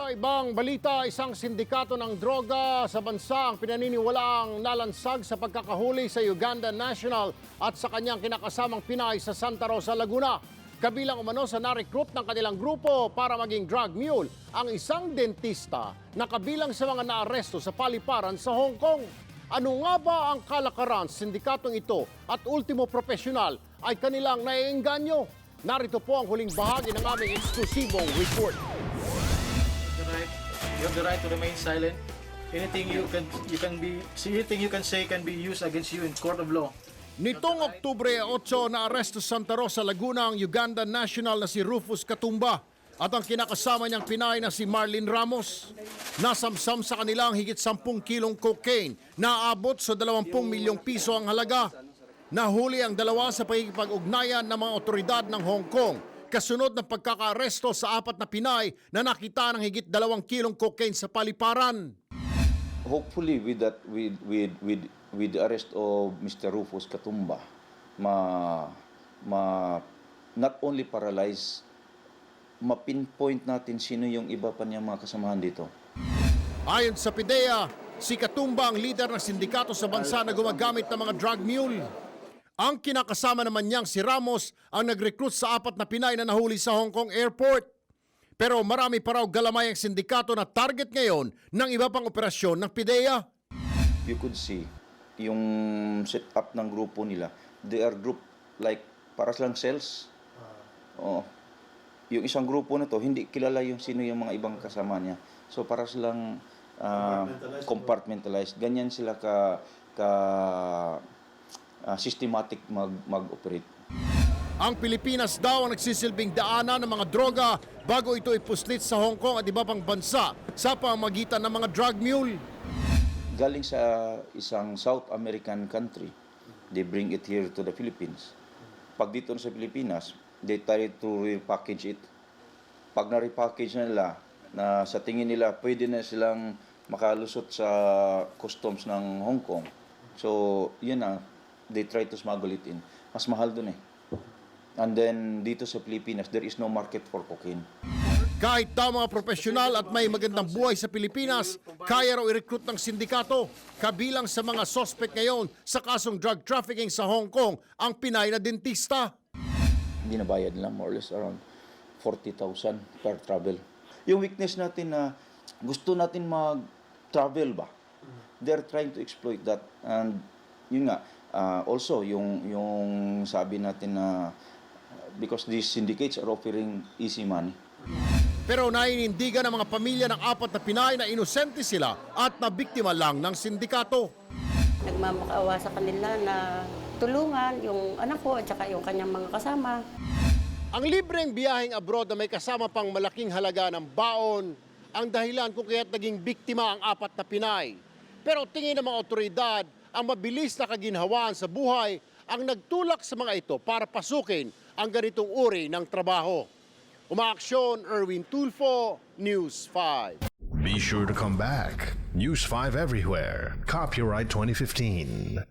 Sa ibang balita, isang sindikato ng droga sa bansa ang pinaniniwalaang nalansag sa pagkakahuli sa Uganda National at sa kanyang kinakasamang Pinay sa Santa Rosa, Laguna. Kabilang umano sa na-recruit ng kanilang grupo para maging drug mule ang isang dentista na kabilang sa mga naaresto sa paliparan sa Hong Kong. Ano nga ba ang kalakaran sa sindikatong ito at ultimo profesional ay kanilang naiengganyo? Narito po ang huling bahagi ng aming eksklusibong report. You have the right to remain silent. Anything you can say can be used against you in court of law. Nitong Oktubre 8, naaresto sa Santa Rosa, Laguna ang Uganda National na si Rufus Katumba at ang kinakasama niyang Pinay na si Marlene Ramos. Nasamsam sa kanilang higit 10 kilong cocaine na aabot sa 20 milyong piso ang halaga. Nahuli ang dalawa sa pagkikipag-ugnayan ng mga otoridad ng Hong Kong kasunod ng pagkakaaresto sa 4 na Pinay na nakita ng higit 2 kilong cocaine sa paliparan. Hopefully with the arrest of Mr. Rufus Katumba, not only paralyze, ma-pinpoint natin sino yung iba pa niyang mga kasamahan dito. Ayon sa PIDEA, si Katumba ang leader ng sindikato sa bansa na gumagamit ng mga drug mule. Ang kinakasama naman niyang si Ramos ang nag-recruit sa 4 na Pinay na nahuli sa Hong Kong Airport. Pero marami pa raw galamay ang sindikato na target ngayon ng iba pang operasyon ng PIDEA. You could see yung set-up ng grupo nila. They are group like para silang cells. Oo. Yung isang grupo na to, hindi kilala yung sino yung mga ibang kasama niya. So para silang compartmentalized. Ganyan sila systematic mag-operate. Ang Pilipinas daw ang nagsisilbing daanan ng mga droga bago ito ipuslit sa Hong Kong at iba pang bansa sa pamamagitan ng mga drug mule. Galing sa isang South American country, they bring it here to the Philippines. Pag dito sa Pilipinas, they try to repackage it. Pag na-repackage na nila, na sa tingin nila, pwede na silang makalusot sa customs ng Hong Kong. So, yun na, they try to smuggle it in. Mas mahal dun eh. And then, dito sa Pilipinas, there is no market for cocaine. Kahit daw mga profesional at may magandang buhay sa Pilipinas, kaya raw i-recruit ng sindikato. Kabilang sa mga suspect ngayon sa kasong drug trafficking sa Hong Kong, ang Pinay na dentista. Hindi na bayad nila, more or less around 40,000 per travel. Yung weakness natin na gusto natin mag-travel ba? They're trying to exploit that. And yun nga, also yung sabi natin na because these syndicates are offering easy money. Pero nainindigan ng mga pamilya ng 4 na Pinay na inosente sila at nabiktima lang ng sindikato. Nagmamakaawa sa kanila na tulungan yung anak ko at saka yung kanyang mga kasama. Ang libreng biyaheng abroad na may kasama pang malaking halaga ng baon ang dahilan kung kaya't naging biktima ang 4 na Pinay. Pero tingin ng mga otoridad, ang mabilis na kaginhawaan sa buhay ang nagtulak sa mga ito para pasukin ang ganitong uri ng trabaho. Umaaksyon, Erwin Tulfo, News 5. Be sure to come back. News 5 everywhere. Copyright 2015.